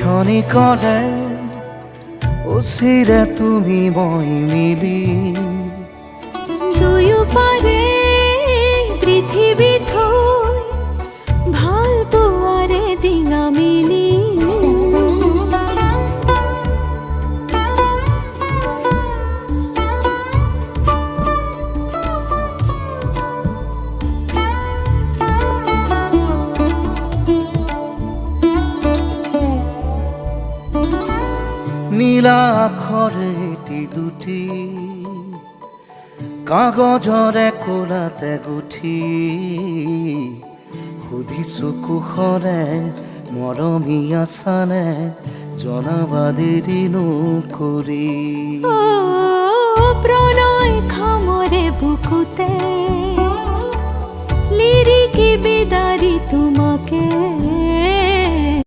ক্ষণিকৰে ওচিৰে তুমি মই মিলি দুয়ো পাৰে পৃথিৱী থৈ ভাল পোৱাৰে ডিঙা মিলি নীলা আখৰে এটি দুটি কাগজৰে কোলাতে গুঠি সুধিছো কুশলে মৰমী আছানে জনাবা দেৰি নকৰি প্ৰণয় খামৰে বুকুতে লিৰিকি বিদাৰি তোমাকে